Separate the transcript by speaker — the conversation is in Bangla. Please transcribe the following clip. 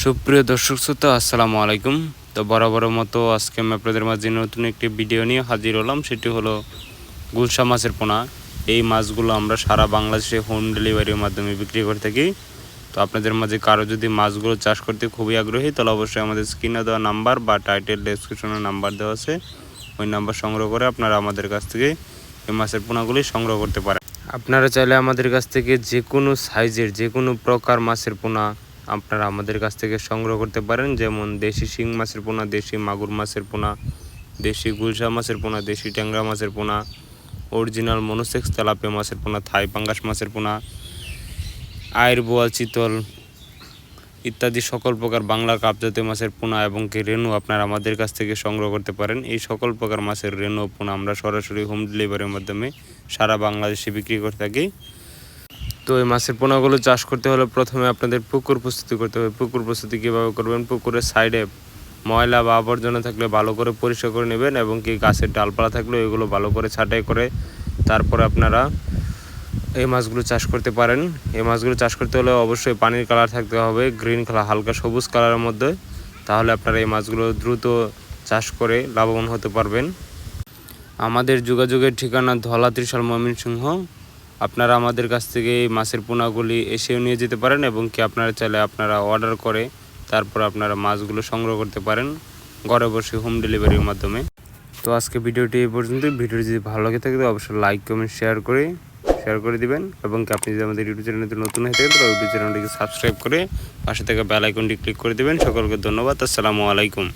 Speaker 1: সুপ্রিয় দর্শক শ্রোতা, আসসালামু আলাইকুম। তো বরাবরের মতো আজকে আমি আপনাদের মাঝে নতুন একটি ভিডিও নিয়ে হাজির হলাম। সেটি হলো গুলশা মাছের পোনা। এই মাছগুলো আমরা সারা বাংলাদেশে হোম ডেলিভারির মাধ্যমে বিক্রি করে থাকি। তো আপনাদের মাঝে কারো যদি মাছগুলো চাষ করতে খুবই আগ্রহী, তাহলে অবশ্যই আমাদের স্ক্রিনে দেওয়া নাম্বার বা টাইটেল ডেসক্রিপশনে নাম্বার দেওয়া আছে, ওই নাম্বার সংগ্রহ করে আপনারা আমাদের কাছ থেকে এই মাছের পোনাগুলি সংগ্রহ করতে পারেন। আপনারা চাইলে আমাদের কাছ থেকে যে কোনো সাইজের যে কোনো প্রকার মাছের পোনা আপনারা আমাদের কাছ থেকে সংগ্রহ করতে পারেন। যেমন দেশি শিং মাছের পোনা, দেশি মাগুর মাছের পোনা, দেশি গুলশা মাছের পোনা, দেশি ট্যাংরা মাছের পোনা, অরিজিনাল মনোসেক্স তেলাপিয়া মাছের পোনা, থাই পাঙ্গাস মাছের পোনা, আয়ের বোয়াল, চিতল ইত্যাদি সকল প্রকার বাংলা কাপ জাতীয় মাছের পোনা এবং রেনু আপনারা আমাদের কাছ থেকে সংগ্রহ করতে পারেন। এই সকল প্রকার মাছের রেনু পোনা আমরা সরাসরি হোম ডেলিভারির মাধ্যমে সারা বাংলাদেশে বিক্রি করে থাকি। তো এই মাছের পোনাগুলো চাষ করতে হলে প্রথমে আপনাদের পুকুর প্রস্তুতি করতে হবে। পুকুর প্রস্তুতি কীভাবে করবেন? পুকুরের সাইডে ময়লা বা আবর্জনা থাকলে ভালো করে পরিষ্কার করে নেবেন এবং কি গাছের ডালপালা থাকলে এগুলো ভালো করে ছাঁটাই করে তারপরে আপনারা এই মাছগুলো চাষ করতে পারেন। এই মাছগুলো চাষ করতে হলে অবশ্যই পানির কালার থাকতে হবে, গ্রিন কালার, হালকা সবুজ কালারের মধ্যে। তাহলে আপনারা এই মাছগুলো দ্রুত চাষ করে লাভবান হতে পারবেন। আমাদের যোগাযোগের ঠিকানা ধলা ত্রিশাল, ময়মনসিংহ। আপনারা আমাদের কাছ থেকে এই মাছের পোনাগুলি এসেও নিয়ে যেতে পারেন এবং কি আপনারা চাইলে আপনারা অর্ডার করে তারপর আপনারা মাছগুলো সংগ্রহ করতে পারেন ঘরে বসে হোম ডেলিভারির মাধ্যমে। তো আজকে ভিডিওটি এই পর্যন্তই। ভিডিওটি যদি ভালো লাগে থাকে তো অবশ্যই লাইক, কমেন্ট, শেয়ার করে দিবেন এবং কি আপনি যদি আমাদের ইউটিউব চ্যানেলটি নতুন হয়ে থাকেন তাহলে ইউটিউব চ্যানেলটিকে সাবস্ক্রাইব করে পাশে থেকে বেল আইকনটি ক্লিক করে দেবেন। সকলকে ধন্যবাদ। আসসালামু আলাইকুম।